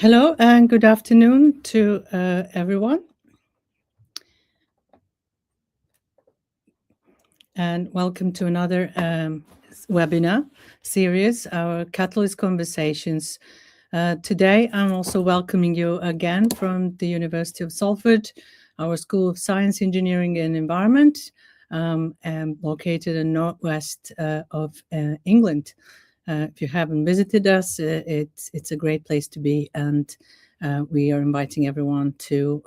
Hello and good afternoon to everyone. And welcome to another webinar series, our Catalyst Conversations. Today, I'm also welcoming you again from the University of Salford, our School of Science, Engineering and Environment, and located in northwest of England. If you haven't visited us, it's a great place to be, and we are inviting everyone to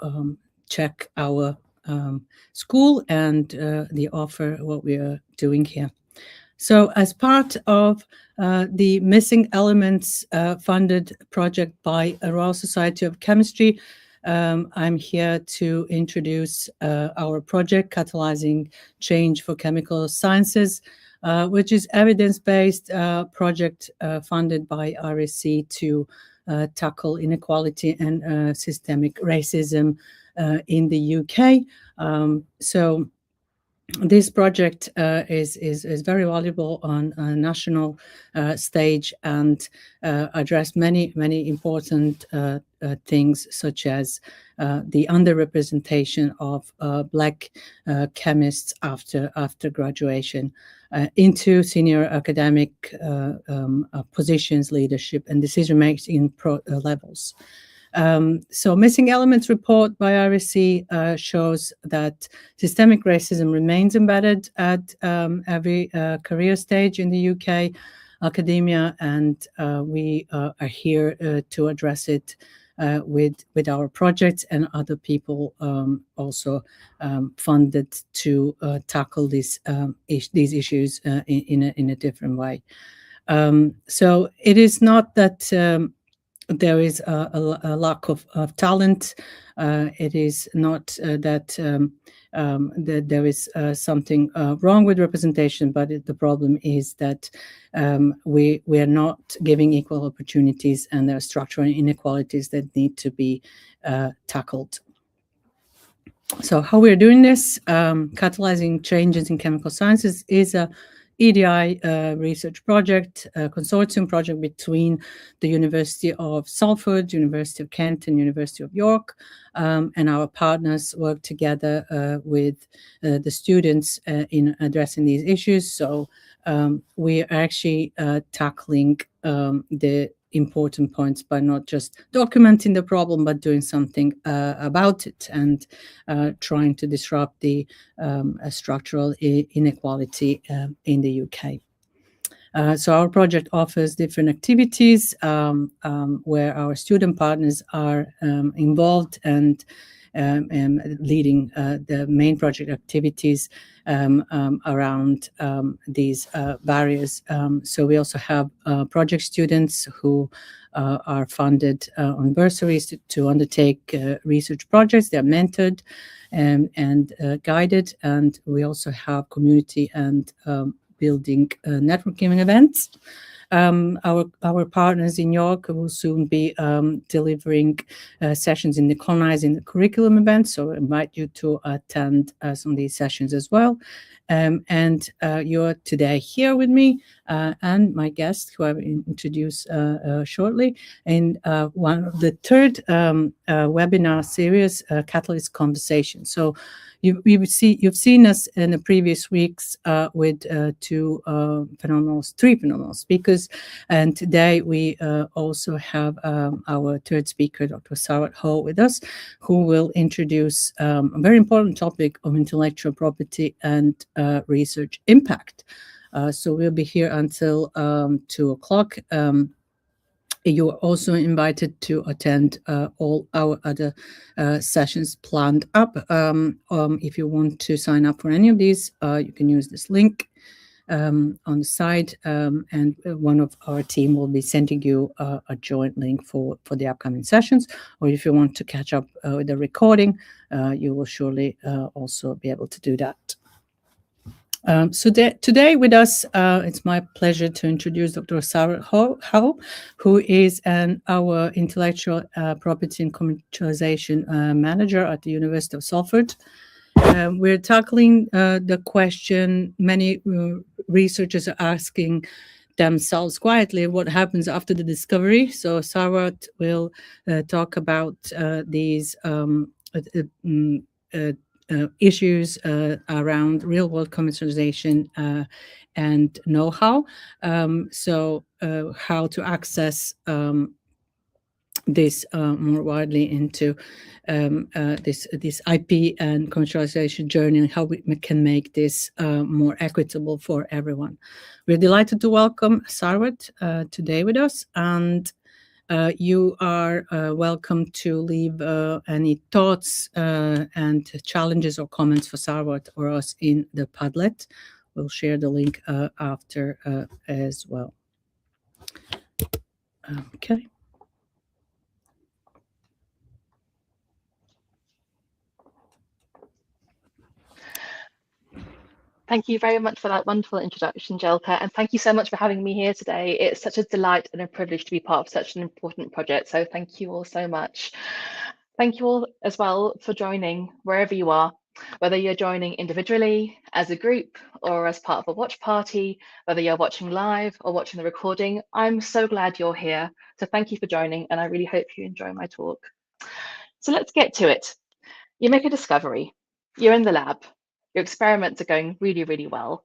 check our school and the offer, what we are doing here. So as part of the Missing Elements funded project by a Royal Society of Chemistry, I'm here to introduce our project, Catalysing Change for Chemical Sciences, which is evidence-based project funded by RSC to tackle inequality and systemic racism in the UK. So this project is very valuable on a national stage and address many important things, such as the underrepresentation of Black chemists after graduation into senior academic positions, leadership, and decision-making levels. So Missing Elements report by RSC shows that systemic racism remains embedded at every career stage in the UK academia, and we are here to address it with our projects, and other people also funded to tackle these issues in a different way. So it is not that there is a lack of talent. It is not that there is something wrong with representation, but the problem is that we are not giving equal opportunities, and there are structural inequalities that need to be tackled. So how we're doing this, Catalyzing Changes in Chemical Sciences, is a EDI research project, a consortium project between the University of Salford, University of Kent, and University of York, and our partners work together with the students in addressing these issues. So we are actually tackling the important points by not just documenting the problem, but doing something about it, and trying to disrupt the structural inequality in the UK. So our project offers different activities where our student partners are involved, and and leading the main project activities around these barriers. So we also have project students who are funded on bursaries to undertake research projects. They're mentored and guided, and we also have community and building networking events. Our partners in York will soon be delivering sessions in the Colonizing the Curriculum event, so I invite you to attend some of these sessions as well. And you're today here with me and my guest, who I will introduce shortly, in one of the third webinar series, Catalyst Conversation. So you've seen us in the previous weeks with three phenomenal speakers, and today we also have our third speaker, Dr. Sarwat Howe, with us, who will introduce a very important topic of intellectual property and research impact. So we'll be here until 2 o'clock. You are also invited to attend all our other sessions planned up. If you want to sign up for any of these, you can use this link on the side, and one of our team will be sending you a joint link for the upcoming sessions. Or if you want to catch up with the recording, you will surely also be able to do that. So today with us, it's my pleasure to introduce Dr. Sarwat Howe, who is our intellectual property and commercialization manager at the University of Salford. We're tackling the question many researchers are asking themselves quietly: what happens after the discovery? So Sarwat will talk about these issues around real-world commercialization and know-how. So how to access this more widely into this IP and commercialization journey, and how we can make this more equitable for everyone. We're delighted to welcome Sarwat today with us, and you are welcome to leave any thoughts and challenges or comments for Sarwat or us in the Padlet. We'll share the link after as well. Okay. Thank you very much for that wonderful introduction, Jelka, and thank you so much for having me here today. It's such a delight and a privilege to be part of such an important project, so thank you all so much. Thank you all as well for joining wherever you are, whether you're joining individually, as a group, or as part of a watch party, whether you're watching live or watching the recording. I'm so glad you're here, so thank you for joining, and I really hope you enjoy my talk. So let's get to it. You make a discovery, you're in the lab, your experiments are going really, really well.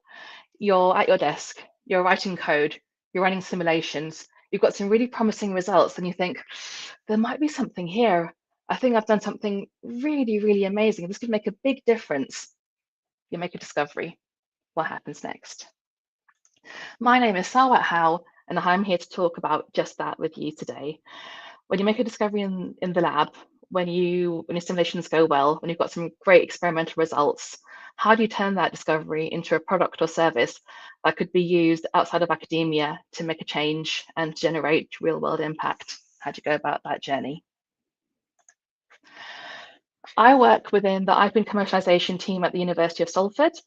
You're at your desk, you're writing code, you're running simulations, you've got some really promising results, and you think, there might be something here. I think I've done something really, really amazing. This could make a big difference. You make a discovery. What happens next? My name is Sarwat Howe, and I'm here to talk about just that with you today. When you make a discovery in the lab, when your simulations go well, when you've got some great experimental results, how do you turn that discovery into a product or service that could be used outside of academia to make a change and generate real world impact? How do you go about that journey? I work within the IP and commercialization team at the University of Salford.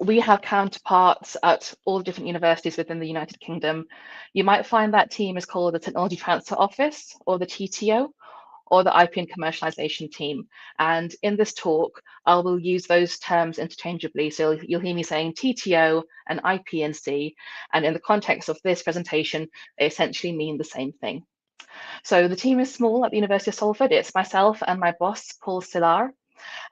We have counterparts at all different universities within the United Kingdom. You might find that team is called the Technology Transfer Office, or the TTO, or the IP and commercialization team. And in this talk, I will use those terms interchangeably. So you'll hear me saying TTO and IP&C. And in the context of this presentation, they essentially mean the same thing. So the team is small at the University of Salford. It's myself and my boss, Paul Sillar.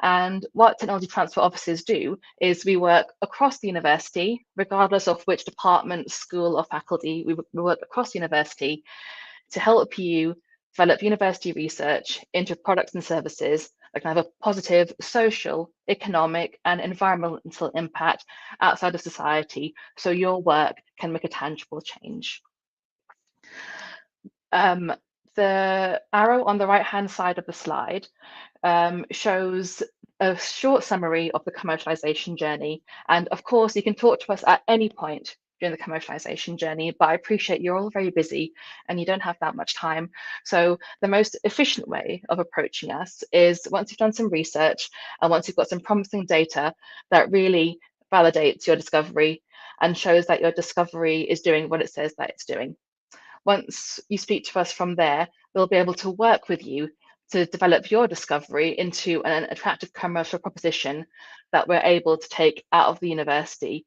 And what technology transfer offices do is we work across the university, regardless of which department, school, or faculty. We work across the university to help you develop university research into products and services that can have a positive social, economic, and environmental impact outside of society, so your work can make a tangible change. the arrow on the right-hand side of the slide shows a short summary of the commercialization journey. And of course, you can talk to us at any point during the commercialization journey, but I appreciate you're all very busy and you don't have that much time. So the most efficient way of approaching us is once you've done some research and once you've got some promising data that really validates your discovery and shows that your discovery is doing what it says that it's doing. Once you speak to us from there, we'll be able to work with you to develop your discovery into an attractive commercial proposition that we're able to take out of the university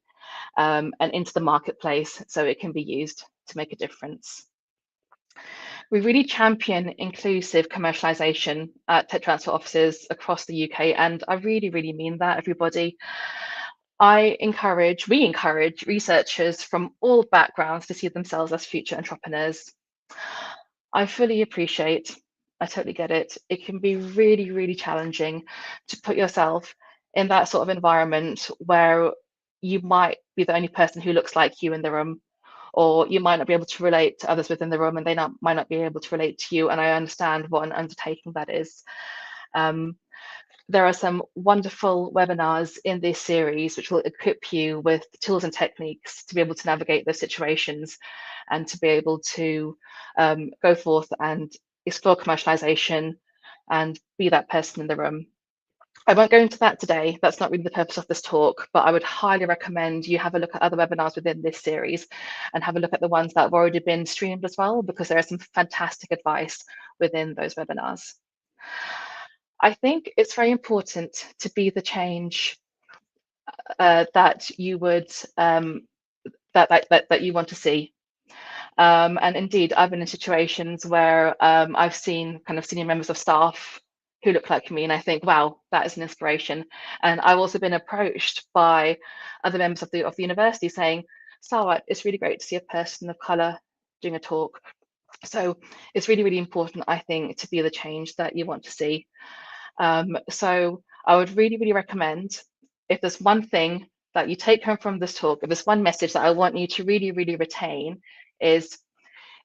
and into the marketplace so it can be used to make a difference. We really champion inclusive commercialization at tech transfer offices across the UK, and I really, really mean that, everybody. We encourage researchers from all backgrounds to see themselves as future entrepreneurs. I fully appreciate, I totally get it. It can be really, really challenging to put yourself in that sort of environment where you might be the only person who looks like you in the room, or you might not be able to relate to others within the room and they might not be able to relate to you. And I understand what an undertaking that is. There are some wonderful webinars in this series which will equip you with tools and techniques to be able to navigate those situations and to be able to go forth and explore commercialization and be that person in the room. I won't go into that today. That's not really the purpose of this talk, but I would highly recommend you have a look at other webinars within this series and have a look at the ones that have already been streamed as well, because there is some fantastic advice within those webinars. I think it's very important to be the change that you would that you want to see. And indeed, I've been in situations where I've seen kind of senior members of staff who look like me, and I think, wow, that is an inspiration. And I've also been approached by other members of the university saying, Sarwat, it's really great to see a person of colour doing a talk. So it's really, really important, I think, to be the change that you want to see. So I would really, really recommend, if there's one thing that you take home from this talk, if there's one message that I want you to really, really retain, is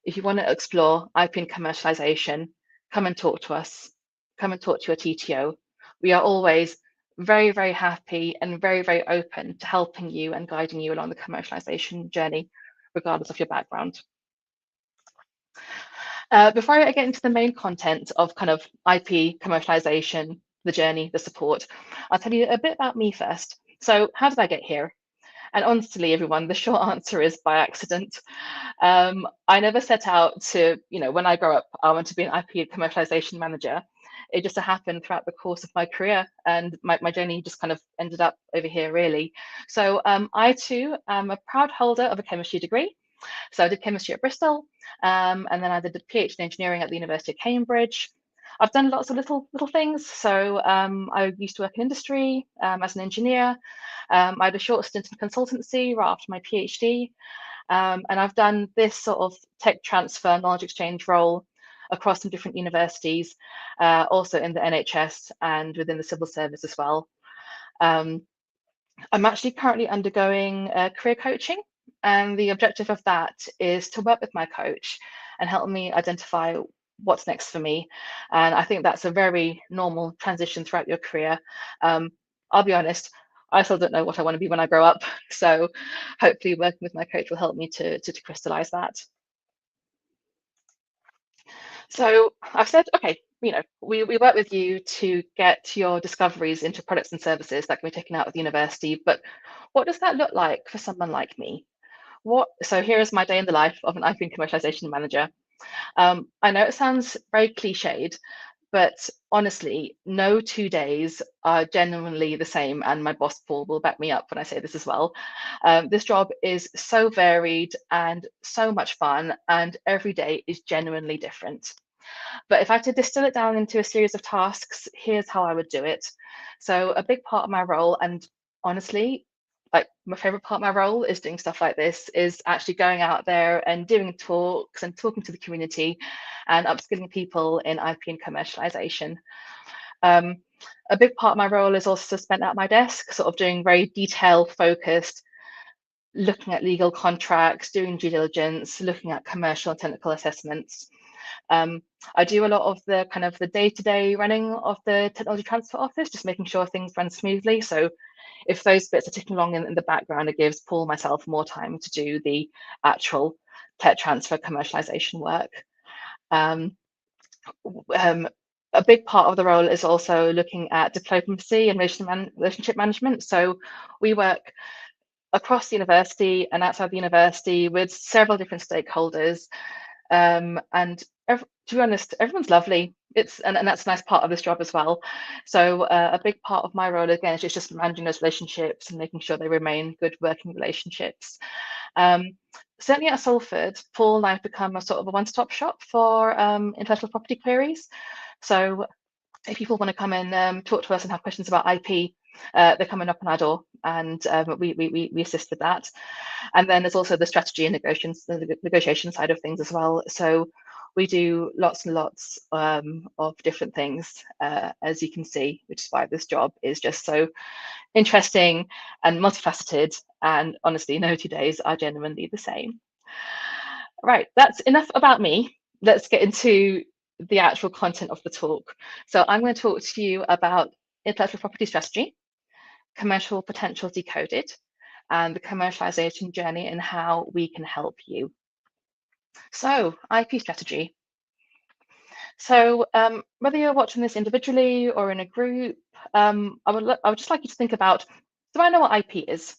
if you want to explore IP and commercialization, come and talk to us. Come and talk to your TTO. We are always very, very happy and very, very open to helping you and guiding you along the commercialization journey, regardless of your background. Before I get into the main content of kind of IP, commercialization, the journey, the support, I'll tell you a bit about me first. So how did I get here? And honestly, everyone, the short answer is by accident. I never set out to, when I grow up, I want to be an IP commercialization manager. It just happened throughout the course of my career, and my journey just kind of ended up over here, really. So I too am a proud holder of a chemistry degree. So I did chemistry at Bristol, and then I did a PhD in engineering at the University of Cambridge. I've done lots of little things. So I used to work in industry as an engineer. I had a short stint in consultancy right after my PhD. And I've done this sort of tech transfer, knowledge exchange role across some different universities, also in the NHS and within the civil service as well. I'm actually currently undergoing career coaching, and the objective of that is to work with my coach and help me identify what's next for me. And I think that's a very normal transition throughout your career. I'll be honest, I still don't know what I want to be when I grow up. So hopefully working with my coach will help me to crystallize that. So I've said, okay, we work with you to get your discoveries into products and services that can be taken out of the university, but what does that look like for someone like me? So here is my day in the life of an IP and commercialization manager. I know it sounds very cliched, but honestly, no 2 days are genuinely the same, and my boss Paul will back me up when I say this as well. This job is so varied and so much fun, and every day is genuinely different. But if I had to distill it down into a series of tasks, here's how I would do it. So a big part of my role, and honestly, like my favorite part of my role is doing stuff like this, is actually going out there and doing talks and talking to the community and upskilling people in IP and commercialization. A big part of my role is also spent at my desk, sort of doing very detail focused, looking at legal contracts, doing due diligence, looking at commercial and technical assessments. I do a lot of the kind of the day-to-day running of the technology transfer office, just making sure things run smoothly. So if those bits are ticking along in the background, it gives Paul myself more time to do the actual tech transfer commercialization work. A big part of the role is also looking at diplomacy and relationship management. So we work across the university and outside the university with several different stakeholders. To be honest, everyone's lovely. And that's a nice part of this job as well. So a big part of my role, again, is just managing those relationships and making sure they remain good working relationships. Certainly at Salford, Paul and I have become a sort of a one-stop shop for intellectual property queries. So if people want to come and talk to us and have questions about IP, they're coming up on our door, and we assist with that. And then there's also the strategy and negotiation side of things as well. So we do lots and lots of different things, as you can see, which is why this job is just so interesting and multifaceted. And honestly, no 2 days are genuinely the same. Right, that's enough about me. Let's get into the actual content of the talk. So I'm going to talk to you about intellectual property strategy, commercial potential decoded, and the commercialization journey and how we can help you. So IP strategy. So whether you're watching this individually or in a group, I would just like you to think about, do I know what IP is?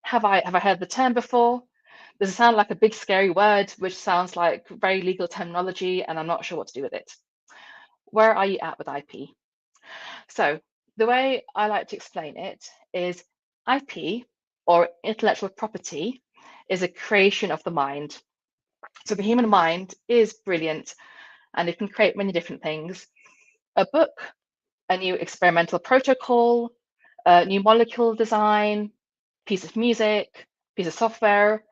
Have I heard the term before? Does it sound like a big scary word, which sounds like very legal terminology, and I'm not sure what to do with it? Where are you at with IP? So the way I like to explain it is IP, or intellectual property, is a creation of the mind. So the human mind is brilliant, and it can create many different things. A book, a new experimental protocol, a new molecule design, piece of music, piece of software.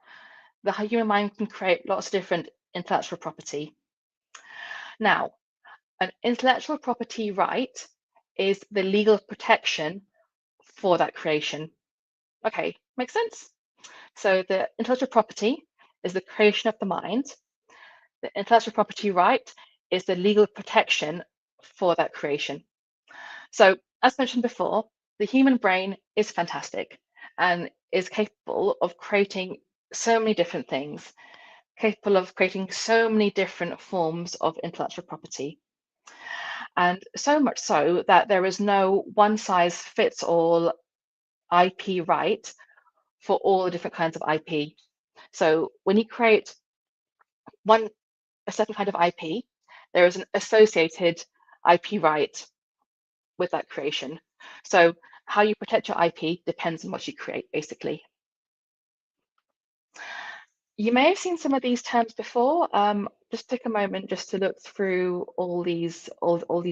The human mind can create lots of different intellectual property. Now, an intellectual property right is the legal protection for that creation. Okay, makes sense? So the intellectual property is the creation of the mind. The intellectual property right is the legal protection for that creation. So as mentioned before, the human brain is fantastic and is capable of creating so many different things, capable of creating so many different forms of intellectual property. And so much so that there is no one size fits all IP right for all the different kinds of IP. So when you create a certain kind of IP, there is an associated IP right with that creation. So how you protect your IP depends on what you create, basically. You may have seen some of these terms before. Just take a moment just to look through all these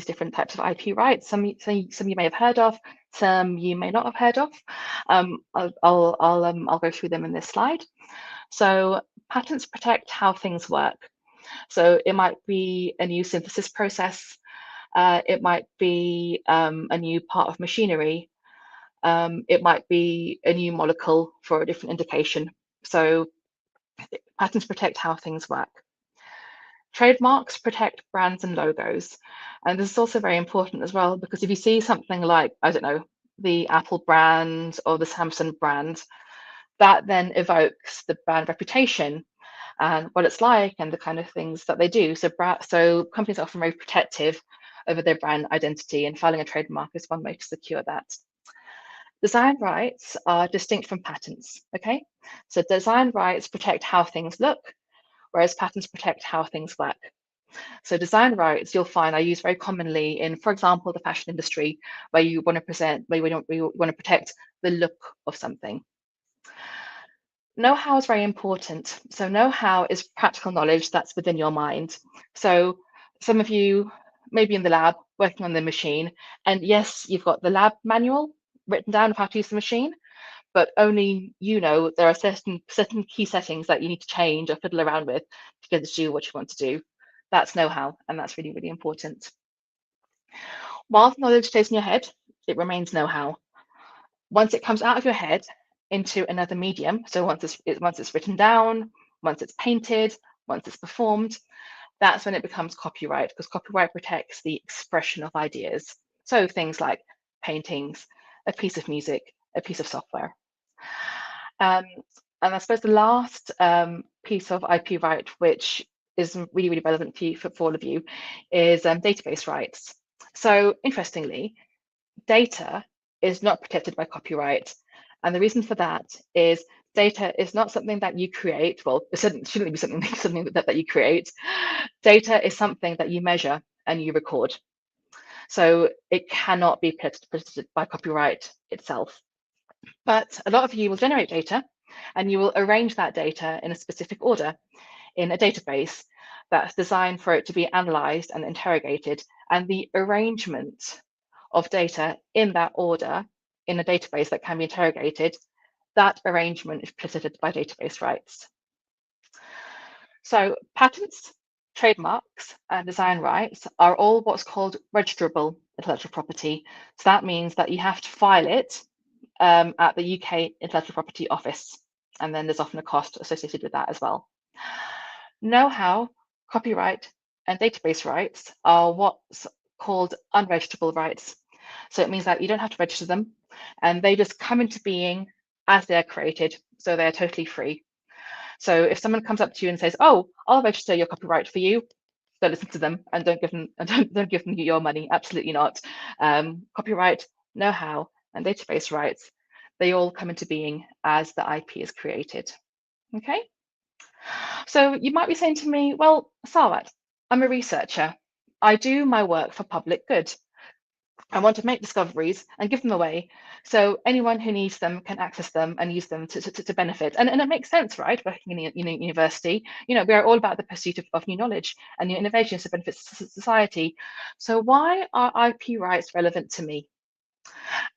different types of IP rights. Some you may have heard of, some you may not have heard of. I'll go through them in this slide. So patents protect how things work. So it might be a new synthesis process. It might be a new part of machinery. It might be a new molecule for a different indication. So patents protect how things work. Trademarks protect brands and logos. And this is also very important as well, because if you see something like, I don't know, the Apple brand or the Samsung brand, that then evokes the brand reputation and what it's like and the kind of things that they do. So companies are often very protective over their brand identity, and filing a trademark is one way to secure that. Design rights are distinct from patents, okay? So design rights protect how things look, whereas patents protect how things work. So design rights, you'll find, are used very commonly in, for example, the fashion industry, where you want to protect the look of something. Know-how is very important. So know-how is practical knowledge that's within your mind. So some of you may be in the lab working on the machine, and yes, you've got the lab manual written down of how to use the machine, but only you know there are certain key settings that you need to change or fiddle around with to get it to do what you want to do. That's know-how, and that's really, really important. While knowledge stays in your head, it remains know-how. Once it comes out of your head into another medium, so once it's written down, once it's painted, once it's performed, that's when it becomes copyright, because copyright protects the expression of ideas. So things like paintings, a piece of music, a piece of software. And I suppose the last piece of IP right, which is really, really relevant for all of you, is database rights. So interestingly, data is not protected by copyright. And the reason for that is data is not something that you create. Well, it shouldn't be something that you create. Data is something that you measure and you record. So it cannot be protected by copyright itself. But a lot of you will generate data and you will arrange that data in a specific order in a database that's designed for it to be analyzed and interrogated. And the arrangement of data in that order in a database that can be interrogated, that arrangement is protected by database rights. So patents, trademarks, and design rights are all what's called registrable intellectual property. So that means that you have to file it at the UK Intellectual Property Office, and then there's often a cost associated with that as well. Know-how, copyright, and database rights are what's called unregistrable rights. So it means that you don't have to register them, and they just come into being as they're created, so they're totally free. So if someone comes up to you and says, "Oh, I'll register your copyright for you," don't listen to them and don't give them your money. Absolutely not. Copyright, know-how, and database rights, they all come into being as the IP is created. Okay. So you might be saying to me, "Well, Sarwat, I'm a researcher. I do my work for public good. I want to make discoveries and give them away so anyone who needs them can access them and use them to benefit." And it makes sense, right? Working in a university, we are all about the pursuit of new knowledge and new innovations to benefit society. So why are IP rights relevant to me?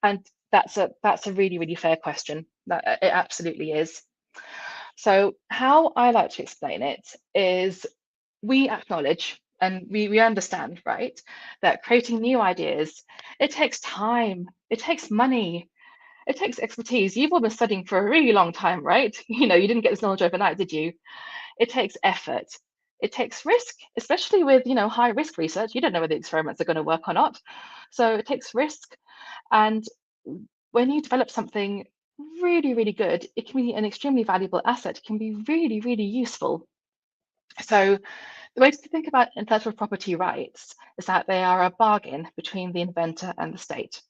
And that's a really, really fair question. It absolutely is. So how I like to explain it is we acknowledge and we understand, right, that creating new ideas, it takes time, it takes money, it takes expertise. You've all been studying for a really long time, right? You didn't get this knowledge overnight, did you? It takes effort. It takes risk, especially with, high risk research. You don't know whether the experiments are going to work or not. So it takes risk. And when you develop something really, really good, it can be an extremely valuable asset. It can be really, really useful. So the way to think about intellectual property rights is that they are a bargain between the inventor and the state.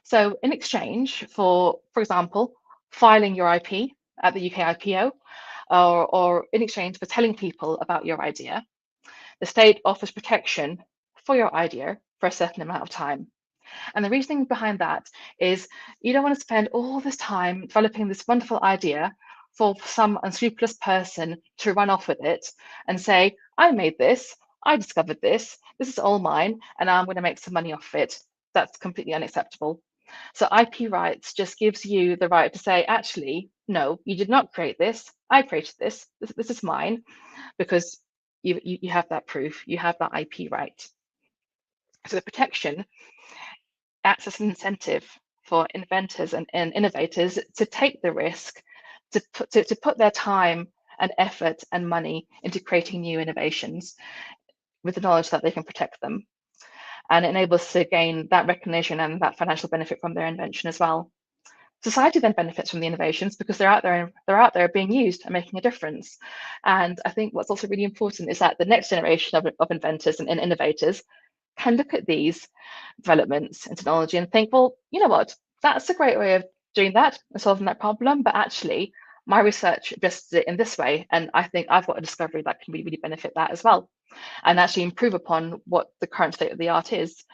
So in exchange for example, filing your IP at the UK IPO, or in exchange for telling people about your idea, the state offers protection for your idea for a certain amount of time. And the reasoning behind that is you don't want to spend all this time developing this wonderful idea for some unscrupulous person to run off with it and say, "I made this, I discovered this is all mine, and I'm going to make some money off it." That's completely unacceptable. So IP rights just gives you the right to say, actually, no, you did not create this. I created this. This is mine, because you have that proof. You have that IP right. So the protection acts as an incentive for inventors and innovators to take the risk, to put their time and effort and money into creating new innovations with the knowledge that they can protect them. And it enables to gain that recognition and that financial benefit from their invention as well. Society then benefits from the innovations because they're out there being used and making a difference. And I think what's also really important is that the next generation of inventors and innovators can look at these developments in technology and think, well, you know what, that's a great way of doing that and solving that problem, but actually my research addresses it in this way, and I think I've got a discovery that can really benefit that as well, and actually improve upon what the current state of the art is.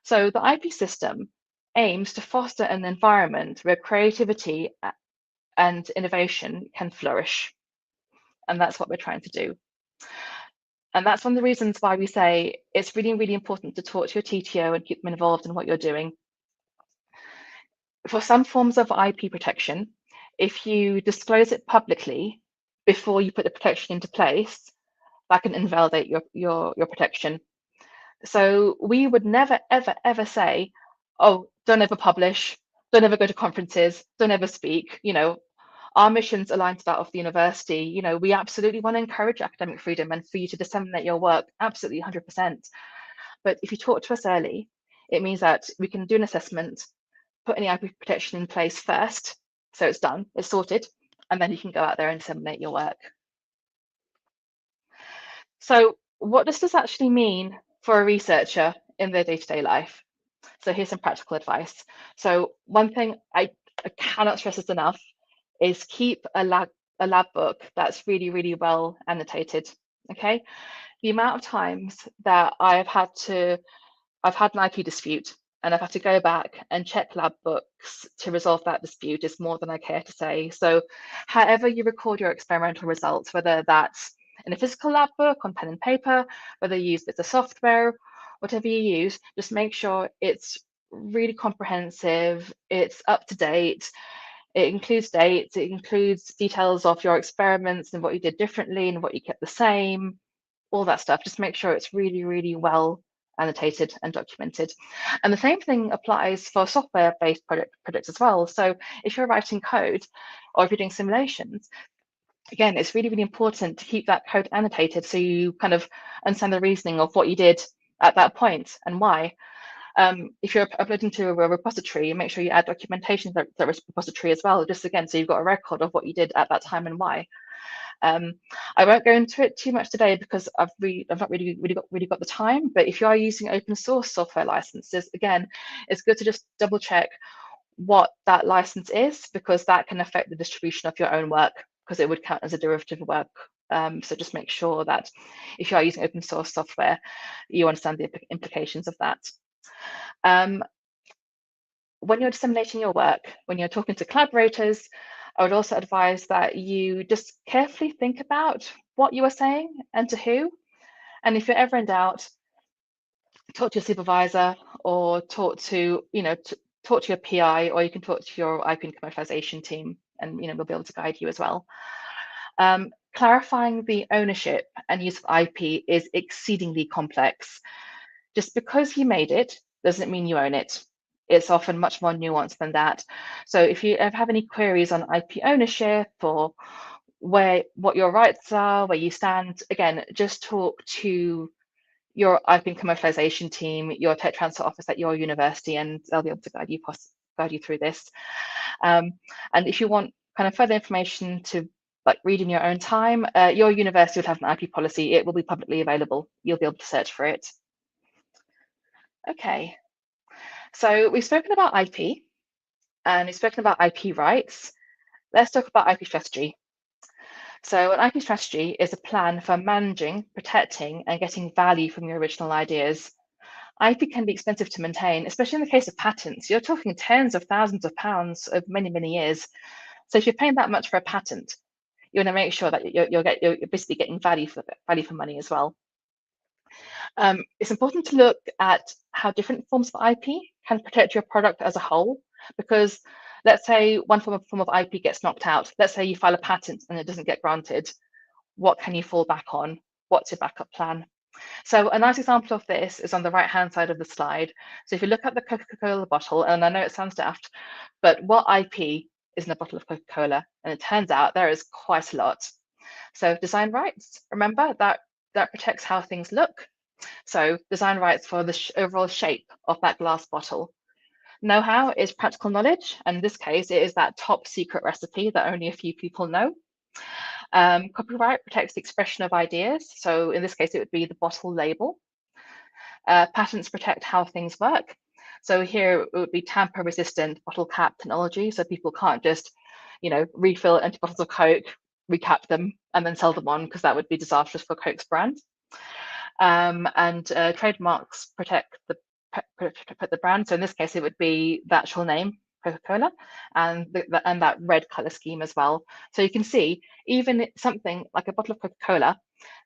So the IP system aims to foster an environment where creativity and innovation can flourish, and that's what we're trying to do. And that's one of the reasons why we say it's really, really important to talk to your TTO and keep them involved in what you're doing. For some forms of IP protection, if you disclose it publicly before you put the protection into place, that can invalidate your protection. So we would never, ever, ever say, "Oh, don't ever publish, don't ever go to conferences, don't ever speak." Our mission's aligned to that of the university. You know, we absolutely want to encourage academic freedom and for you to disseminate your work, absolutely 100%. But if you talk to us early, it means that we can do an assessment, put any IP protection in place first, so it's done, it's sorted, and then you can go out there and disseminate your work. So what does this actually mean for a researcher in their day-to-day life? So here's some practical advice. So one thing I cannot stress this enough is keep a lab book that's really, really well annotated, okay? The amount of times that I've had an IP dispute and I've had to go back and check lab books to resolve that dispute is more than I care to say. So however you record your experimental results, whether that's in a physical lab book on pen and paper, whether you use bits of software, whatever you use, just make sure it's really comprehensive, it's up to date, it includes dates, it includes details of your experiments and what you did differently and what you kept the same, all that stuff. Just make sure it's really, really well annotated and documented. And the same thing applies for software-based projects as well. So if you're writing code or if you're doing simulations, again, it's really, really important to keep that code annotated so you kind of understand the reasoning of what you did at that point and why. If you're uploading to a repository, make sure you add documentation to that repository as well, just again, so you've got a record of what you did at that time and why. I won't go into it too much today because I've not really got the time, but if you are using open source software licenses, again, it's good to just double check what that license is, because that can affect the distribution of your own work, because it would count as a derivative work. So just make sure that if you are using open source software, you understand the implications of that. When you're disseminating your work, when you're talking to collaborators, I would also advise that you just carefully think about what you are saying and to who. And if you're ever in doubt, talk to your supervisor or talk to your PI, or you can talk to your IP and commercialization team, and we'll be able to guide you as well. Clarifying the ownership and use of IP is exceedingly complex. Just because you made it doesn't mean you own it. It's often much more nuanced than that. So if you ever have any queries on IP ownership or what your rights are, where you stand, again, just talk to your IP and commercialization team, your tech transfer office at your university, and they'll be able to guide you through this. And if you want kind of further information to read in your own time, your university would have an IP policy. It will be publicly available. You'll be able to search for it. Okay, so we've spoken about IP and we've spoken about IP rights. Let's talk about IP strategy. So an IP strategy is a plan for managing, protecting, and getting value from your original ideas. IP can be expensive to maintain, especially in the case of patents. You're talking tens of thousands of pounds over many, many years. So if you're paying that much for a patent, you want to make sure that you're basically getting value for money as well. It's important to look at how different forms of IP can protect your product as a whole, because let's say one form of IP gets knocked out. Let's say you file a patent and it doesn't get granted. What can you fall back on? What's your backup plan? So a nice example of this is on the right-hand side of the slide. So if you look at the Coca-Cola bottle, and I know it sounds daft, but what IP is in a bottle of Coca-Cola? And it turns out there is quite a lot. So design rights, remember that protects how things look. So design rights for the overall shape of that glass bottle. Know-how is practical knowledge, and in this case, it is that top secret recipe that only a few people know. Copyright protects the expression of ideas. So in this case, it would be the bottle label. Patents protect how things work. So here it would be tamper-resistant bottle cap technology. So people can't just, refill empty bottles of Coke, recap them, and then sell them on, because that would be disastrous for Coke's brand. And trademarks protect the brand. So in this case, it would be the actual name, Coca-Cola, and that red color scheme as well. So you can see, even something like a bottle of Coca-Cola,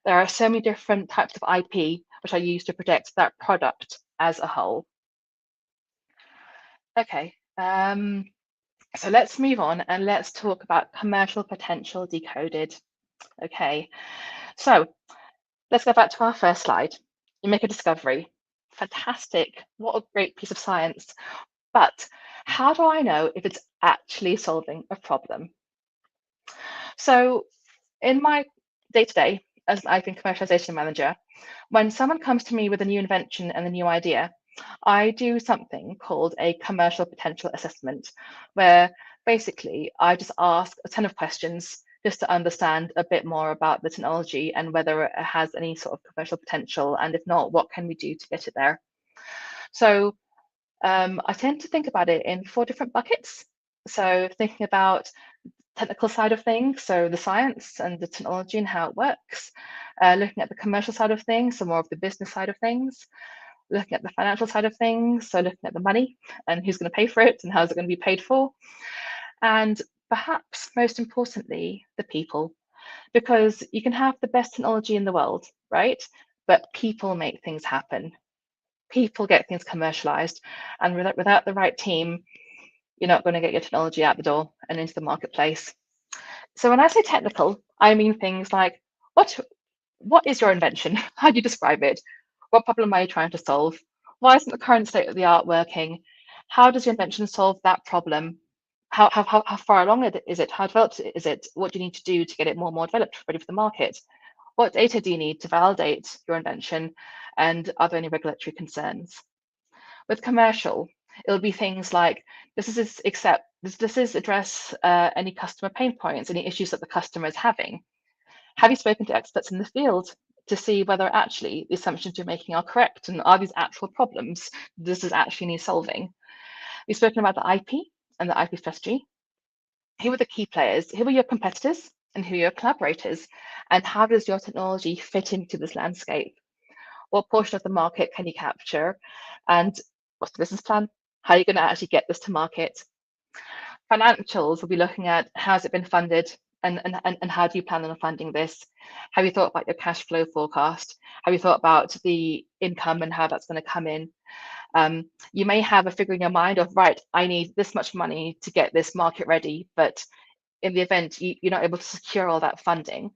there are so many different types of IP which are used to protect that product as a whole. Okay, so let's move on and let's talk about commercial potential decoded. Okay, so let's go back to our first slide. You make a discovery. Fantastic. What a great piece of science. But how do I know if it's actually solving a problem? So in my day-to-day as an IP and commercialization manager, when someone comes to me with a new invention and a new idea, I do something called a commercial potential assessment, where basically I just ask a ton of questions just to understand a bit more about the technology and whether it has any sort of commercial potential, and if not, what can we do to get it there? So I tend to think about it in 4 different buckets. So thinking about technical side of things, so the science and the technology and how it works, looking at the commercial side of things, so more of the business side of things, looking at the financial side of things, so looking at the money and who's going to pay for it and how's it going to be paid for, and perhaps most importantly, the people, because you can have the best technology in the world, right? But people make things happen. People get things commercialized, and without the right team, you're not going to get your technology out the door and into the marketplace. So when I say technical, I mean things like what is your invention? How do you describe it? What problem are you trying to solve? Why isn't the current state of the art working? How does your invention solve that problem? How far along is it? How developed is it? What do you need to do to get it more and more developed, ready for the market? What data do you need to validate your invention? And are there any regulatory concerns? With commercial, it'll be things like this is address any customer pain points, any issues that the customer is having. Have you spoken to experts in the field to see whether actually the assumptions you're making are correct, and are these actual problems this is actually need solving? We've spoken about the IP and the IP strategy. Who are the key players? Who are your competitors and who are your collaborators? And how does your technology fit into this landscape? What portion of the market can you capture? And what's the business plan? How are you going to actually get this to market? Financials will be looking at how has it been funded, and how do you plan on funding this? Have you thought about your cash flow forecast? Have you thought about the income and how that's going to come in? You may have a figure in your mind of, right, I need this much money to get this market ready, but in the event you're not able to secure all that funding,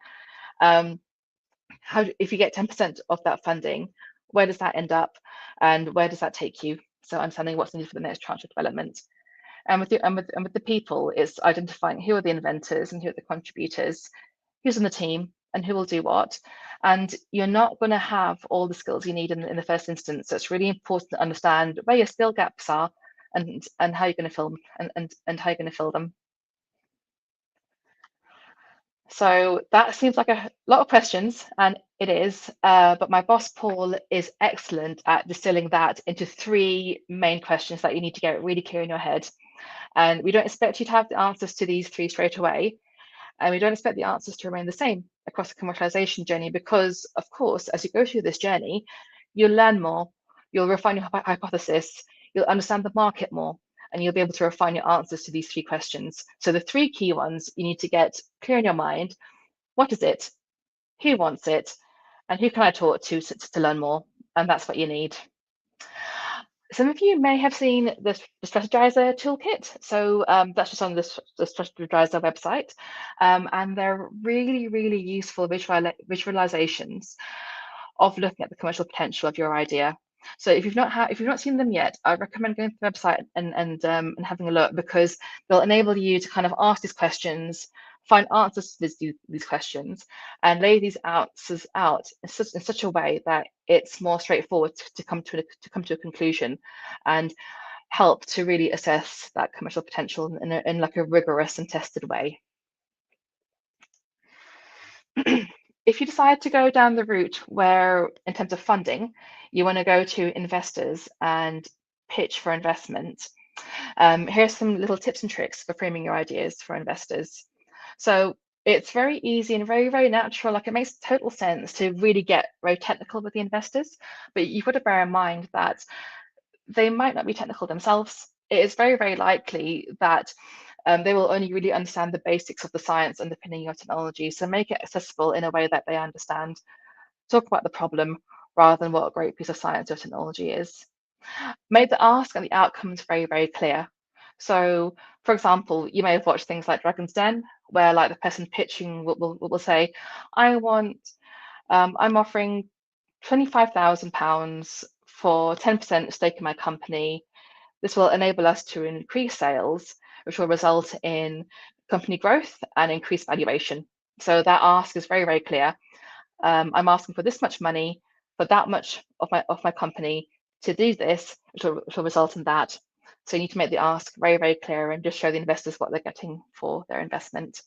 if you get 10% of that funding, where does that end up and where does that take you? So understanding what's needed for the next tranche of development. And with the people, it's identifying who are the inventors and who are the contributors, who's on the team and who will do what. And you're not going to have all the skills you need in the first instance. So it's really important to understand where your skill gaps are and how you're going to fill and how you're going to fill them. So that seems like a lot of questions, and it is, but my boss, Paul, is excellent at distilling that into 3 main questions that you need to get really clear in your head. And we don't expect you to have the answers to these 3 straight away. And we don't expect the answers to remain the same across the commercialization journey, because, of course, as you go through this journey, you'll learn more, you'll refine your hypothesis, you'll understand the market more, and you'll be able to refine your answers to these 3 questions. So the 3 key ones you need to get clear in your mind. What is it? Who wants it? And who can I talk to learn more? And that's what you need. Some of you may have seen the Strategizer toolkit. So that's just on the Strategizer website. And they're really, really useful visualizations of looking at the commercial potential of your idea. So if you've not seen them yet, I recommend going to the website and having a look, because they'll enable you to kind of ask these questions, find answers to these questions, and lay these answers out in such a way that it's more straightforward to come to a conclusion, and help to really assess that commercial potential in like a rigorous and tested way. If you decide to go down the route where, in terms of funding, you want to go to investors and pitch for investment, here's some little tips and tricks for framing your ideas for investors. So it's very easy and very, very natural. Like, it makes total sense to really get very technical with the investors, but you've got to bear in mind that they might not be technical themselves. It is very, very likely that they will only really understand the basics of the science underpinning your technology. So make it accessible in a way that they understand. Talk about the problem rather than what a great piece of science your technology is. Make the ask and the outcomes very, very clear. So, for example, you may have watched things like Dragon's Den, where like the person pitching will say, I'm offering £25,000 for 10% stake in my company. This will enable us to increase sales, which will result in company growth and increase valuation. So that ask is very, very clear. I'm asking for this much money for that much of my company to do this, which will result in that. So you need to make the ask very, very clear and just show the investors what they're getting for their investment.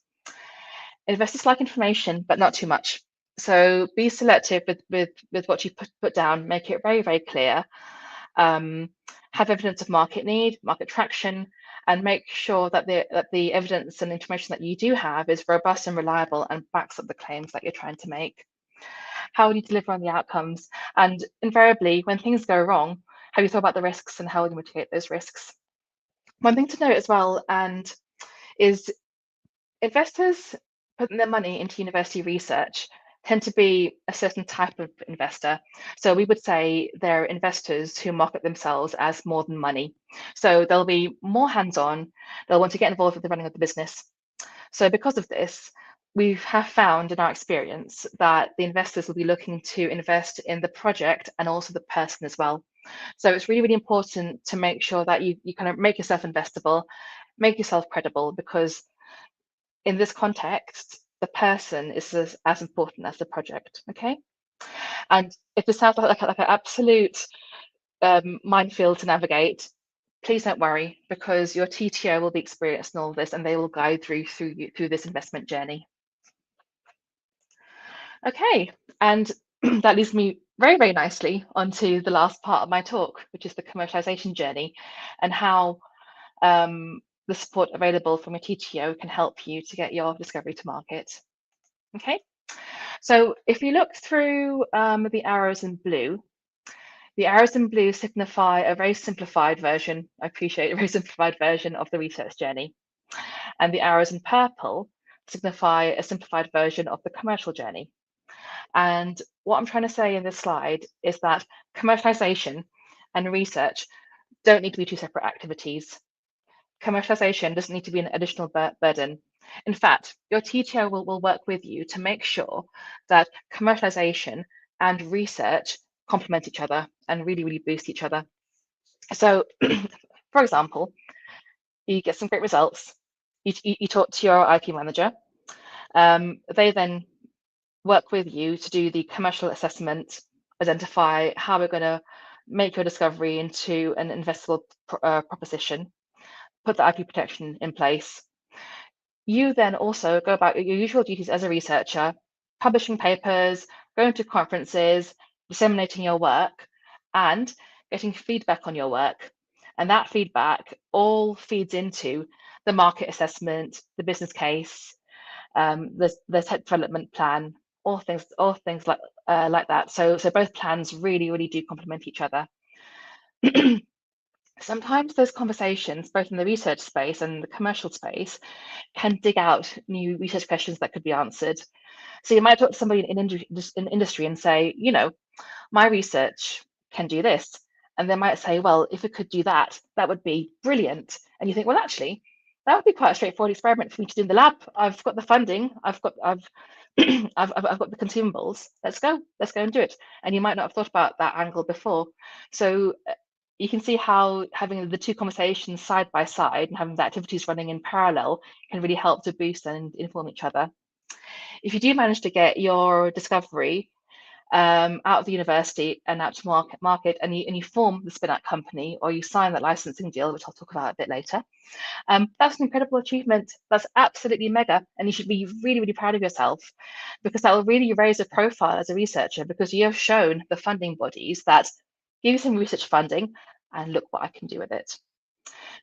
Investors like information, but not too much. So be selective with what you put down, make it very, very clear. Have evidence of market need, market traction, and make sure that the evidence and information that you do have is robust and reliable and backs up the claims that you're trying to make. How will you deliver on the outcomes? And invariably, when things go wrong, have you thought about the risks and how will you mitigate those risks? One thing to note as well, and is investors putting their money into university research tend to be a certain type of investor. So we would say they're investors who market themselves as more than money. So they'll be more hands-on, they'll want to get involved with the running of the business. So because of this, we have found in our experience that the investors will be looking to invest in the project and also the person as well. So it's really, really important to make sure that you kind of make yourself investable, make yourself credible, because in this context, the person is as important as the project, okay? And if this sounds like an absolute minefield to navigate, please don't worry, because your TTO will be experienced in all this and they will guide through this investment journey. Okay, and that leads me very, very nicely onto the last part of my talk, which is the commercialization journey and how the support available from a TTO can help you to get your discovery to market. Okay, so if you look through the arrows in blue, the arrows in blue signify a very simplified version, I appreciate a very simplified version of the research journey. And the arrows in purple signify a simplified version of the commercial journey. And what I'm trying to say in this slide is that commercialization and research don't need to be two separate activities. Commercialization doesn't need to be an additional burden. In fact, your TTO will work with you to make sure that commercialization and research complement each other and really, really boost each other. So, for example, you get some great results. You talk to your IP manager. They then work with you to do the commercial assessment, identify how we're going to make your discovery into an investable proposition, put the IP protection in place. You then also go about your usual duties as a researcher, publishing papers, going to conferences, disseminating your work, and getting feedback on your work. And that feedback all feeds into the market assessment, the business case, the tech development plan, all things like that. So both plans really, really do complement each other. Sometimes those conversations, both in the research space and the commercial space, can dig out new research questions that could be answered. So you might talk to somebody in industry and say, you know, my research can do this. And they might say, well, if it could do that, that would be brilliant. And you think, well, actually, that would be quite a straightforward experiment for me to do in the lab. I've got the funding, I've got the consumables. Let's go and do it. And you might not have thought about that angle before. So you can see how having the two conversations side by side and having the activities running in parallel can really help to boost and inform each other. If you do manage to get your discovery out of the university and out to market and you form the spin-out company or you sign that licensing deal, which I'll talk about a bit later, that's an incredible achievement. That's absolutely mega. And you should be really, really proud of yourself, because that will really raise a profile as a researcher, because you have shown the funding bodies that give you some research funding and look what I can do with it.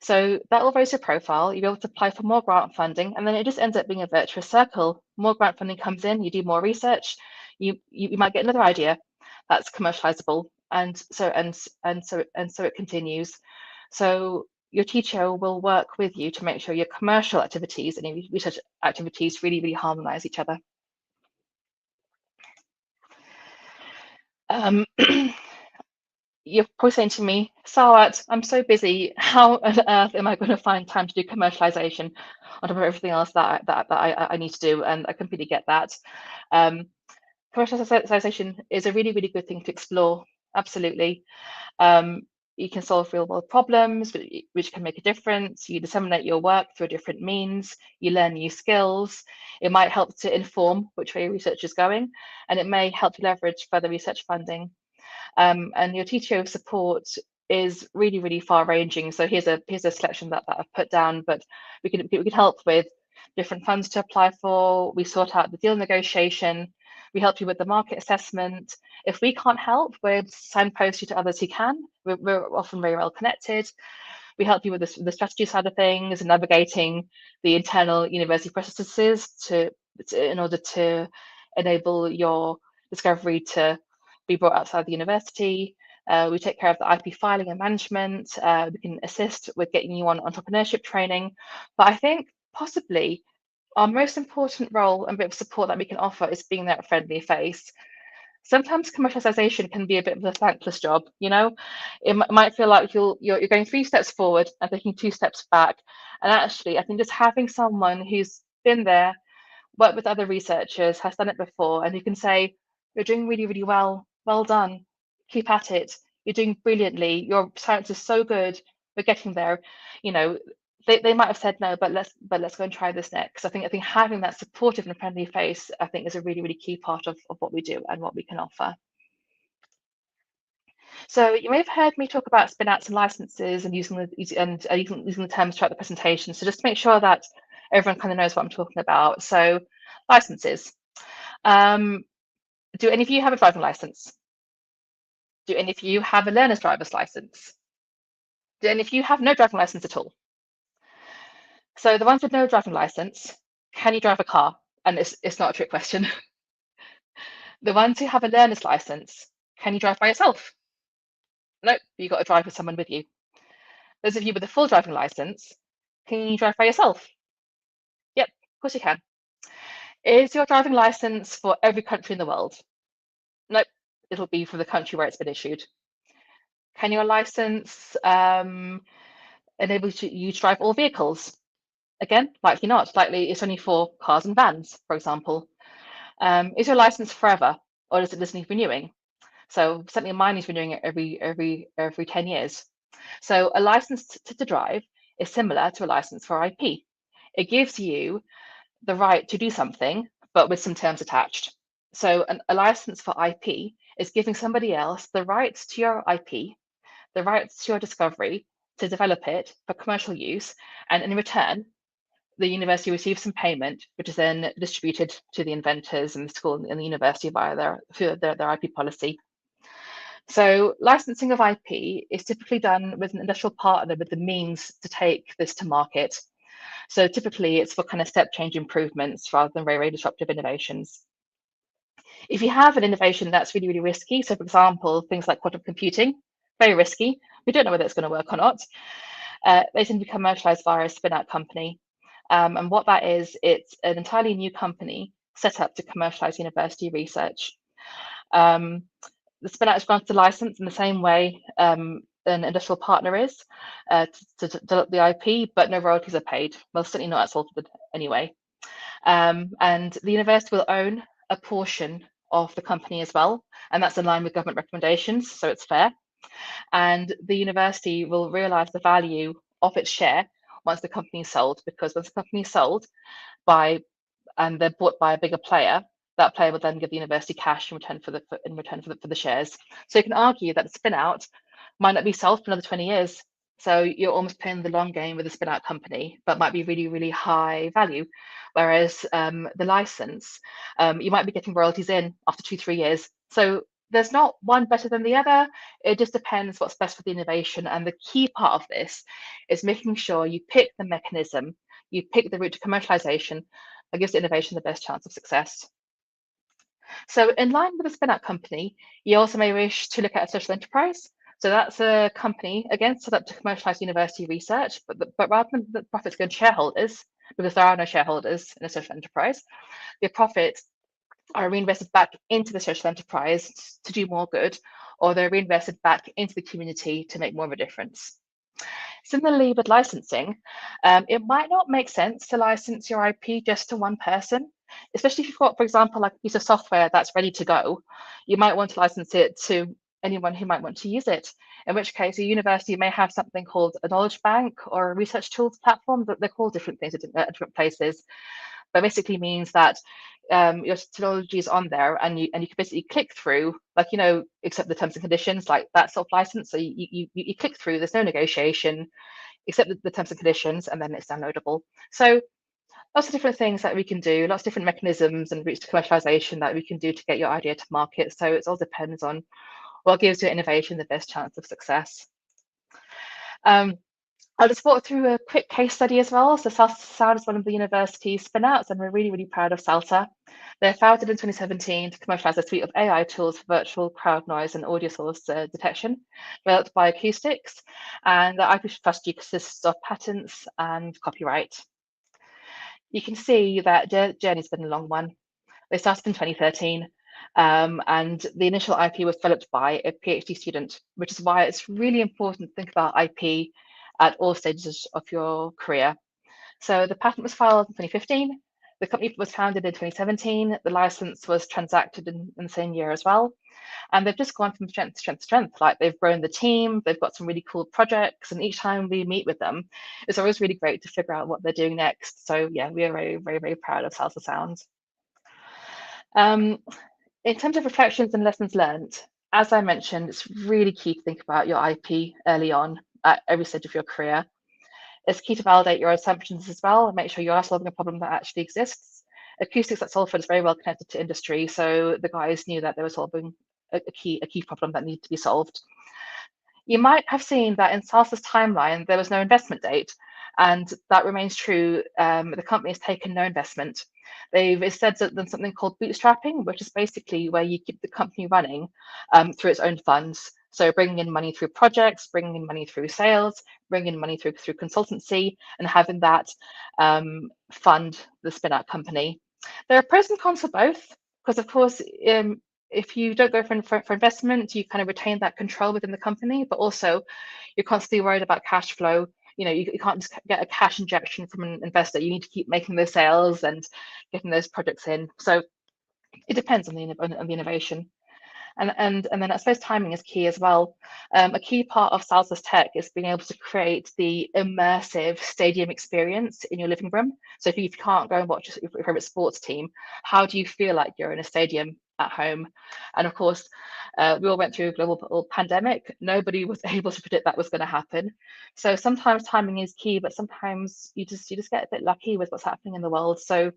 So that will raise your profile. You'll be able to apply for more grant funding, and then it just ends up being a virtuous circle. More grant funding comes in, you do more research, you might get another idea that's commercializable, and so it continues. So your teacher will work with you to make sure your commercial activities and your research activities really, really harmonize each other. You're probably saying to me, Sarwat, I'm so busy. How on earth am I going to find time to do commercialization on top of everything else that I need to do? And I completely get that. Commercialization is a really, really good thing to explore. Absolutely. you can solve real world problems, which can make a difference. You disseminate your work through different means. You learn new skills. It might help to inform which way research is going, and it may help to leverage further research funding. And your TTO support is really, really far ranging. So here's a selection that I've put down, but we could help with different funds to apply for. We sort out the deal negotiation. We help you with the market assessment. If we can't help, we're able to signpost you to others who can. We're often very well connected. We help you with the strategy side of things and navigating the internal university processes in order to enable your discovery to be brought outside the university. We take care of the IP filing and management. We can assist with getting you on entrepreneurship training. But I think possibly our most important role and bit of support that we can offer is being that friendly face. Sometimes commercialization can be a bit of a thankless job, you know. It might feel like you're going 3 steps forward and taking 2 steps back. And actually, I think just having someone who's been there, worked with other researchers, has done it before, and who can say, you're doing really, really well, well done, keep at it, you're doing brilliantly, your science is so good, we're getting there, you know, they might have said no, but let's go and try this next. I think having that supportive and friendly face, I think, is a really, really key part of what we do and what we can offer. So you may have heard me talk about spin-outs and licenses and using the terms throughout the presentation. So just to make sure that everyone kind of knows what I'm talking about. So licenses. Do any of you have a driving license? Do any of you have a learner's driver's license? Do any of you have no driving license at all? So the ones with no driving license, can you drive a car? And it's not a trick question. The ones who have a learner's license, can you drive by yourself? Nope, you've got to drive with someone with you. Those of you with a full driving license, can you drive by yourself? Yep, of course you can. Is your driving license for every country in the world? Nope, it'll be for the country where it's been issued. Can your license enable you to drive all vehicles? Again, likely not. Likely it's only for cars and vans, for example. Is your license forever, or does it need renewing? So certainly mine is renewing it every 10 years. So a license to drive is similar to a license for IP. It gives you the right to do something, but with some terms attached. So a license for IP is giving somebody else the rights to your IP, the rights to your discovery, to develop it for commercial use, and in return, the university receives some payment, which is then distributed to the inventors and the school and the university via their IP policy. So licensing of IP is typically done with an industrial partner with the means to take this to market. So typically it's for kind of step change improvements rather than very, very disruptive innovations. If you have an innovation that's really, really risky, so for example, things like quantum computing, very risky, we don't know whether it's going to work or not, they tend to be commercialized via a spin-out company. And what that is, it's an entirely new company set up to commercialize university research. The spin-out is granted a license in the same way an industrial partner is to develop the IP, but no royalties are paid. Well, certainly not at Salford anyway. And the university will own a portion of the company as well, and that's in line with government recommendations, so it's fair. And the university will realise the value of its share once the company is sold, because once the company is sold and they're bought by a bigger player, that player will then give the university cash in return for the shares. So you can argue that the spin out might not be sold for another 20 years. So you're almost playing the long game with a spin out company, but might be really, really high value. Whereas the license, you might be getting royalties in after 2-3 years. So there's not one better than the other. It just depends what's best for the innovation. And the key part of this is making sure you pick the mechanism, you pick the route to commercialization that gives the innovation the best chance of success. So in line with a spin-out company, you also may wish to look at a social enterprise. So that's a company, again, set up to commercialize university research, but rather than the profits go to shareholders, because there are no shareholders in a social enterprise, the profits are reinvested back into the social enterprise to do more good, or they're reinvested back into the community to make more of a difference. Similarly with licensing, it might not make sense to license your IP just to one person, especially if you've got, for example, like a piece of software that's ready to go. You might want to license it to anyone who might want to use it. In which case, your university may have something called a knowledge bank or a research tools platform, but they're called different things at different places. But basically means that your technology is on there, and you can basically click through, like, accept the terms and conditions, like that self-license. So you click through, there's no negotiation, accept the terms and conditions, and then it's downloadable. So lots of different things that we can do, lots of different mechanisms and routes to commercialization that we can do to get your idea to market. So it all depends on what gives your innovation the best chance of success. I'll just walk through a quick case study as well. So Salsa Sound is one of the university's spin-outs, and we're really, really proud of Salsa. They're founded in 2017 to commercialize a suite of AI tools for virtual crowd noise and audio source detection, developed by Acoustics, and the IP strategy consists of patents and copyright. You can see that their journey's been a long one. They started in 2013, and the initial IP was developed by a PhD student, which is why it's really important to think about IP at all stages of your career. So the patent was filed in 2015. The company was founded in 2017. The license was transacted in the same year as well. And they've just gone from strength to strength to strength. Like, they've grown the team, they've got some really cool projects, and each time we meet with them, it's always really great to figure out what they're doing next. So yeah, we are very, very, very proud of Salsa Sound. In terms of reflections and lessons learned, as I mentioned, it's really key to think about your IP early on at every stage of your career. It's key to validate your assumptions as well and make sure you are solving a problem that actually exists. Acoustics at Salford is very well connected to industry, so the guys knew that they were solving a key problem that needed to be solved. You might have seen that in Salsa's timeline, there was no investment date, and that remains true. The company has taken no investment. They've instead done something called bootstrapping, which is basically where you keep the company running through its own funds. So bringing in money through projects, bringing in money through sales, bringing in money through consultancy, and having that fund the spin-out company. There are pros and cons for both, because of course, if you don't go for investment, you kind of retain that control within the company, but also you're constantly worried about cash flow. You can't just get a cash injection from an investor. You need to keep making those sales and getting those projects in. So it depends on the innovation. And then I suppose timing is key as well. A key part of Salsa's tech is being able to create the immersive stadium experience in your living room. So if you can't go and watch your favorite sports team, how do you feel like you're in a stadium at home? And of course, we all went through a global pandemic. Nobody was able to predict that was going to happen. So sometimes timing is key, but sometimes you just get a bit lucky with what's happening in the world. So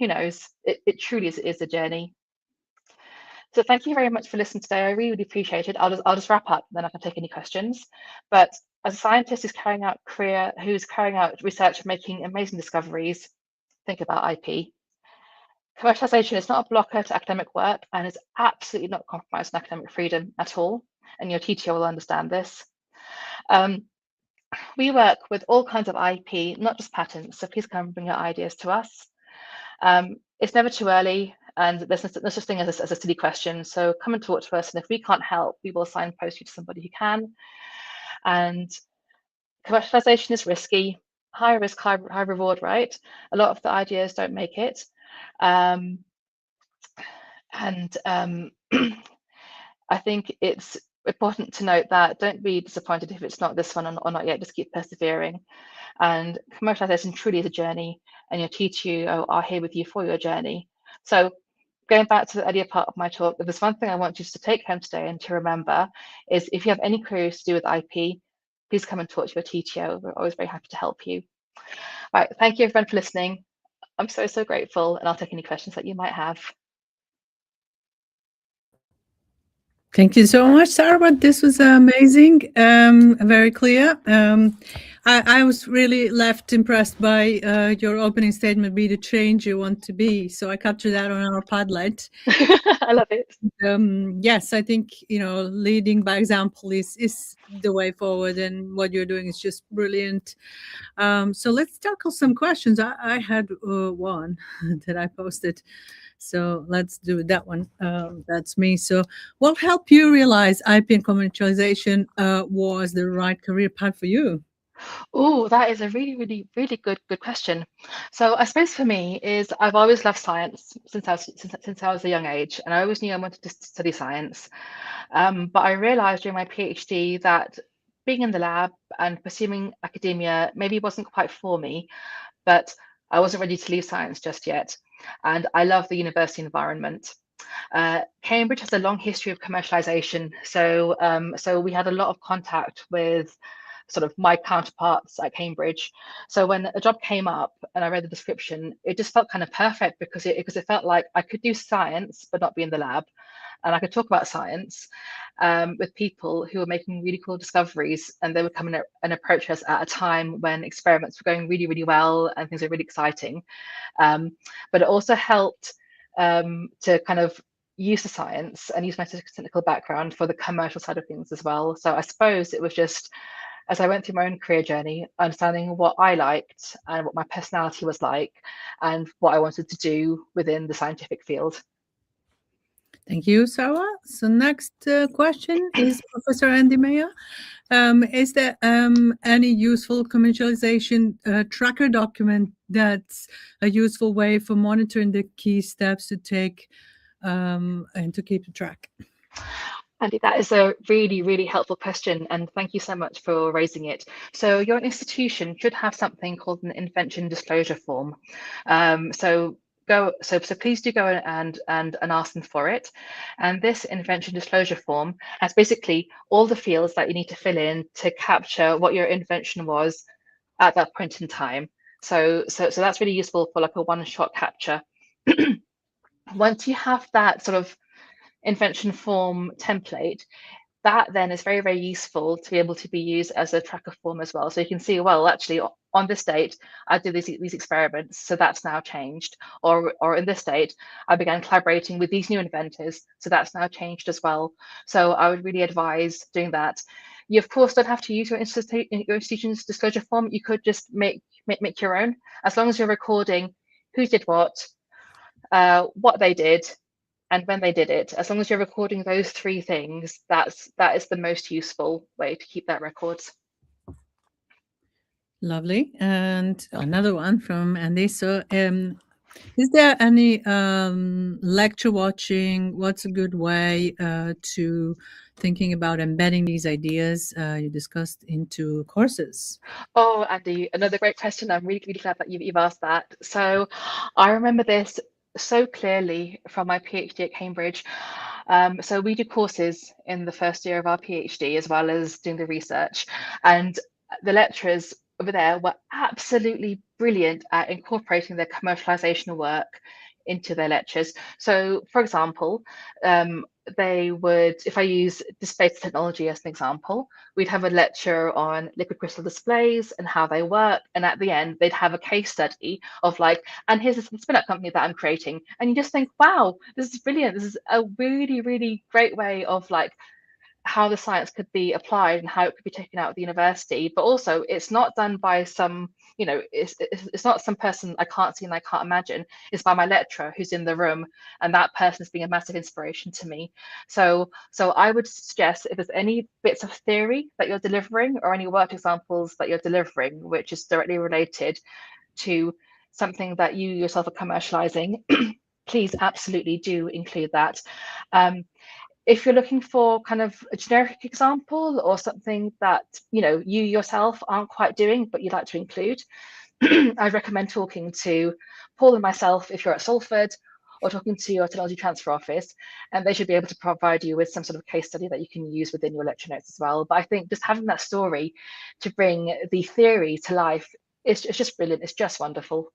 who knows? It truly is a journey. So thank you very much for listening today. I really appreciate it. I'll just wrap up, then I can take any questions. But as a scientist who's carrying out research and making amazing discoveries, think about IP. Commercialization is not a blocker to academic work and is absolutely not compromised on academic freedom at all. And your TTO will understand this. We work with all kinds of IP, not just patents. So please come and bring your ideas to us. It's never too early. And there's no such thing as a silly question. So come and talk to us. And if we can't help, we will signpost you to somebody who can. And commercialization is risky, high risk, high reward, right? A lot of the ideas don't make it. I think it's important to note that don't be disappointed if it's not this one or not yet. Just keep persevering. And commercialization truly is a journey, and your TTO are here with you for your journey. So going back to the earlier part of my talk, if there's one thing I want you to take home today and to remember is, if you have any queries to do with IP, please come and talk to your TTO. We're always very happy to help you. Right, thank you everyone for listening. I'm so grateful, and I'll take any questions that you might have. Thank you so much, Sarwat. This was amazing, very clear. I was really left impressed by your opening statement, be the change you want to be. So I captured that on our Padlet. I love it. Yes, I think, leading by example is the way forward, and what you're doing is just brilliant. So let's tackle some questions. I had one that I posted. So let's do that one. That's me. So what helped you realize IP and commercialization was the right career path for you? Oh, that is a really good question. So I suppose for me is I've always loved science since I was a young age, and I always knew I wanted to study science. But I realized during my PhD that being in the lab and pursuing academia maybe wasn't quite for me, but I wasn't ready to leave science just yet. And I love the university environment. Cambridge has a long history of commercialization, so we had a lot of contact with sort of my counterparts at Cambridge. So when a job came up and I read the description, it just felt kind of perfect because it felt like I could do science but not be in the lab, and I could talk about science with people who were making really cool discoveries, and they would come in and approach us at a time when experiments were going really well and things were really exciting. But it also helped to kind of use the science and use my technical background for the commercial side of things as well. So I suppose it was just as I went through my own career journey, understanding what I liked and what my personality was like and what I wanted to do within the scientific field. Thank you, Sarah. So next question is Professor Andy Meyer. Is there any useful commercialization tracker document that's a useful way for monitoring the key steps to take and to keep track? Andy, that is a really helpful question, and thank you so much for raising it. So your institution should have something called an invention disclosure form. So please do go and ask them for it. And this invention disclosure form has basically all the fields that you need to fill in to capture what your invention was at that point in time. So that's really useful for like a one-shot capture. Once you have that sort of invention form template, that then is very useful to be able to be used as a tracker form as well. So you can see, well, actually on this date, I did these experiments, so that's now changed. Or in this date, I began collaborating with these new inventors, so that's now changed as well. So I would really advise doing that. You of course don't have to use your institution's disclosure form. You could just make your own, as long as you're recording who did what they did, and when they did it. As long as you're recording those three things, that is the most useful way to keep that record. Lovely. And another one from Andy. So is there any lecture watching? What's a good way to thinking about embedding these ideas you discussed into courses? Oh, Andy, another great question. I'm really glad that you've asked that. So I remember this so clearly from my PhD at Cambridge. So we do courses in the first year of our PhD as well as doing the research. And the lecturers over there were absolutely brilliant at incorporating their commercialization work into their lectures. So for example, they would, if I use display technology as an example, we'd have a lecture on liquid crystal displays and how they work. And at the end, they'd have a case study of like, and here's a spin-up company that I'm creating. And you just think, wow, this is brilliant. This is a really great way of like how the science could be applied and how it could be taken out of the university. But also it's not done by some, it's not some person I can't see and I can't imagine. It's by my lecturer who's in the room, and that person is being a massive inspiration to me. So I would suggest if there's any bits of theory that you're delivering or any work examples that you're delivering, which is directly related to something that you yourself are commercializing, please absolutely do include that. If you're looking for kind of a generic example or something that you yourself aren't quite doing but you'd like to include, I'd recommend talking to Paul and myself if you're at Salford, or talking to your technology transfer office, and they should be able to provide you with some sort of case study that you can use within your lecture notes as well. But I think just having that story to bring the theory to life is just brilliant. It's just wonderful.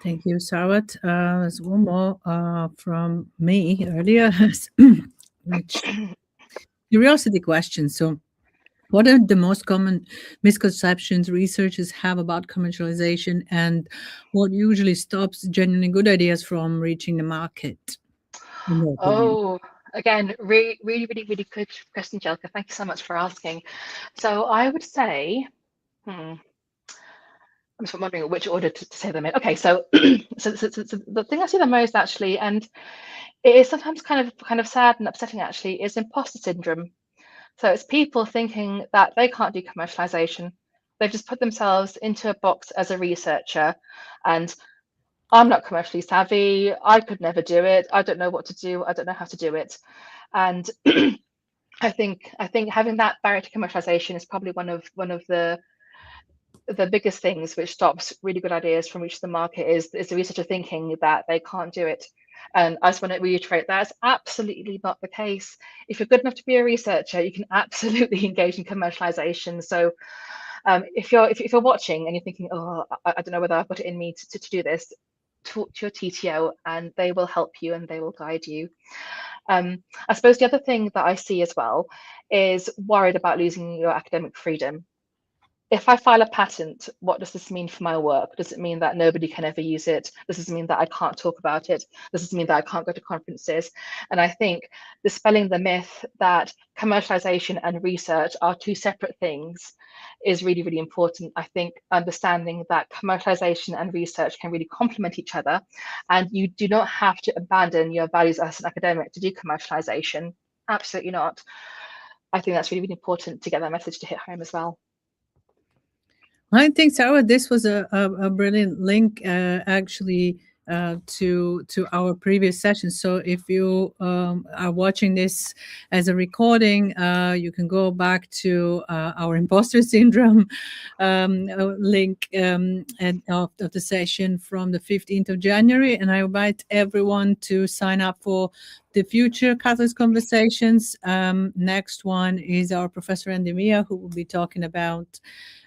Thank you, Sarwat. There's one more from me earlier, which curiosity question. So, what are the most common misconceptions researchers have about commercialization, and what usually stops genuinely good ideas from reaching the market? Oh, again, really good question, Jelka. Thank you so much for asking. So I would say, I'm just wondering which order to say them in. Okay, so, so the thing I see the most actually, and it is sometimes kind of sad and upsetting actually, is imposter syndrome. So it's people thinking that they can't do commercialization. They've just put themselves into a box as a researcher, and I'm not commercially savvy. I could never do it. I don't know what to do. I don't know how to do it. And I think having that barrier to commercialization is probably one of the biggest things which stops really good ideas from reaching the market is the researcher thinking that they can't do it. And I just want to reiterate that's absolutely not the case. If you're good enough to be a researcher, you can absolutely engage in commercialization. So if you're watching and you're thinking, oh, I don't know whether I've got it in me to do this, talk to your TTO and they will help you and they will guide you. I suppose the other thing that I see as well is worried about losing your academic freedom. If I file a patent, what does this mean for my work? Does it mean that nobody can ever use it? Does this mean that I can't talk about it? Does this mean that I can't go to conferences? And I think dispelling the myth that commercialization and research are two separate things is really, really important. I think understanding that commercialization and research can really complement each other, and you do not have to abandon your values as an academic to do commercialization. Absolutely not. I think that's really, really important to get that message to hit home as well. I think, Sarwat, this was a brilliant link, actually, to our previous session. So if you are watching this as a recording, you can go back to our imposter syndrome link of the session from the 15th of January. And I invite everyone to sign up for the future Catalyst Conversations. Next one is our Professor Andy Mia, who will be talking about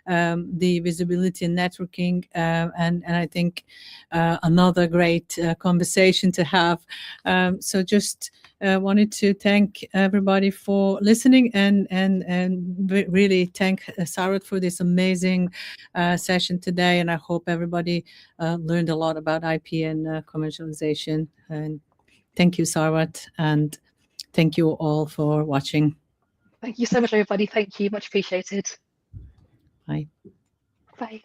the visibility and networking, and I think another great conversation to have. So just wanted to thank everybody for listening and really thank Sarwat for this amazing session today. And I hope everybody learned a lot about IP and commercialization. And thank you, Sarwat, and thank you all for watching. Thank you so much, everybody. Thank you. Much appreciated. Bye. Bye.